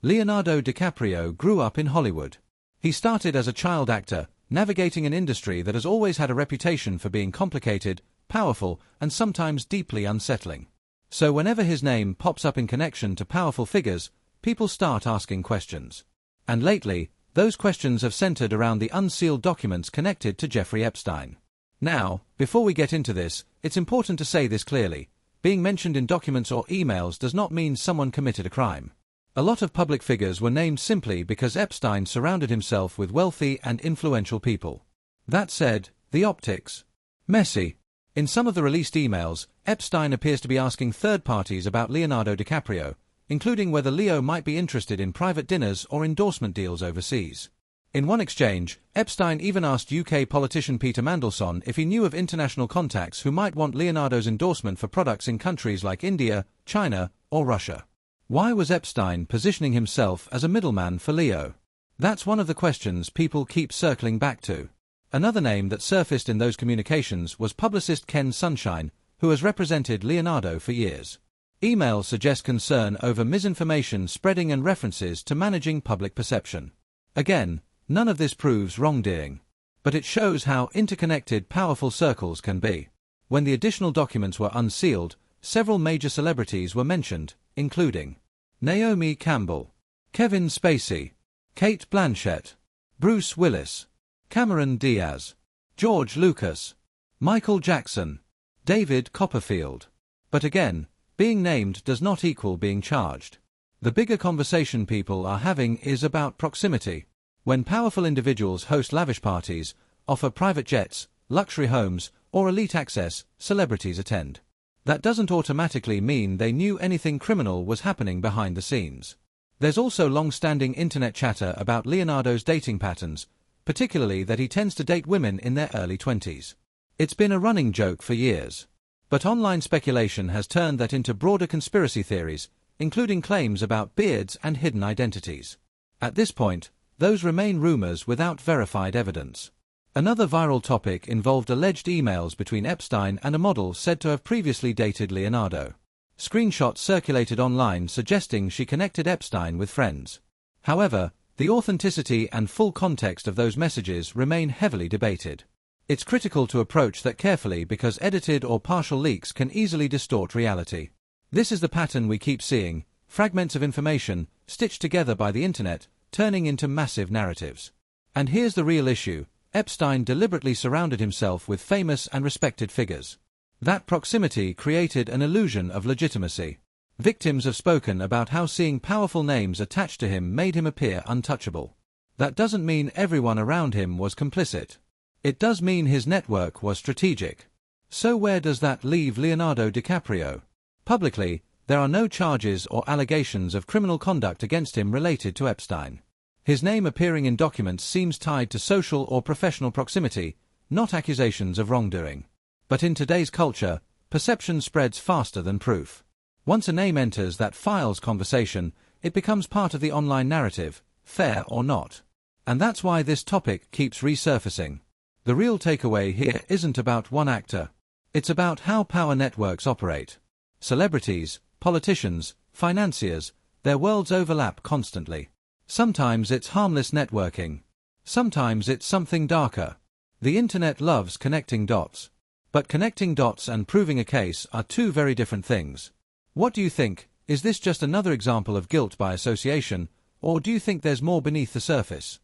Leonardo DiCaprio grew up in Hollywood. He started as a child actor, navigating an industry that has always had a reputation for being complicated, powerful, and sometimes deeply unsettling. So whenever his name pops up in connection to powerful figures, people start asking questions. And lately, those questions have centered around the unsealed documents connected to Jeffrey Epstein. Now, before we get into this, it's important to say this clearly. Being mentioned in documents or emails does not mean someone committed a crime. A lot of public figures were named simply because Epstein surrounded himself with wealthy and influential people. That said, the optics. Messy. In some of the released emails, Epstein appears to be asking third parties about Leonardo DiCaprio, including whether Leo might be interested in private dinners or endorsement deals overseas. In one exchange, Epstein even asked UK politician Peter Mandelson if he knew of international contacts who might want Leonardo's endorsement for products in countries like India, China, or Russia. Why was Epstein positioning himself as a middleman for Leo? That's one of the questions people keep circling back to. Another name that surfaced in those communications was publicist Ken Sunshine, who has represented Leonardo for years. Emails suggest concern over misinformation spreading and references to managing public perception. Again, none of this proves wrongdoing. But it shows how interconnected powerful circles can be. When the additional documents were unsealed, several major celebrities were mentioned, including Naomi Campbell, Kevin Spacey, Kate Blanchett, Bruce Willis, Cameron Diaz, George Lucas, Michael Jackson, David Copperfield. But again, being named does not equal being charged. The bigger conversation people are having is about proximity. When powerful individuals host lavish parties, offer private jets, luxury homes, or elite access, celebrities attend. That doesn't automatically mean they knew anything criminal was happening behind the scenes. There's also long-standing internet chatter about Leonardo's dating patterns, particularly that he tends to date women in their early 20s. It's been a running joke for years. But online speculation has turned that into broader conspiracy theories, including claims about beards and hidden identities. At this point, those remain rumors without verified evidence. Another viral topic involved alleged emails between Epstein and a model said to have previously dated Leonardo. Screenshots circulated online suggesting she connected Epstein with friends. However, the authenticity and full context of those messages remain heavily debated. It's critical to approach that carefully because edited or partial leaks can easily distort reality. This is the pattern we keep seeing: fragments of information, stitched together by the internet, turning into massive narratives. And here's the real issue: Epstein deliberately surrounded himself with famous and respected figures. That proximity created an illusion of legitimacy. Victims have spoken about how seeing powerful names attached to him made him appear untouchable. That doesn't mean everyone around him was complicit. It does mean his network was strategic. So where does that leave Leonardo DiCaprio? Publicly, there are no charges or allegations of criminal conduct against him related to Epstein. His name appearing in documents seems tied to social or professional proximity, not accusations of wrongdoing. But in today's culture, perception spreads faster than proof. Once a name enters that file's conversation, it becomes part of the online narrative, fair or not. And that's why this topic keeps resurfacing. The real takeaway here isn't about one actor. It's about how power networks operate. Celebrities, politicians, financiers, their worlds overlap constantly. Sometimes it's harmless networking. Sometimes it's something darker. The internet loves connecting dots. But connecting dots and proving a case are two very different things. What do you think? Is this just another example of guilt by association, or do you think there's more beneath the surface?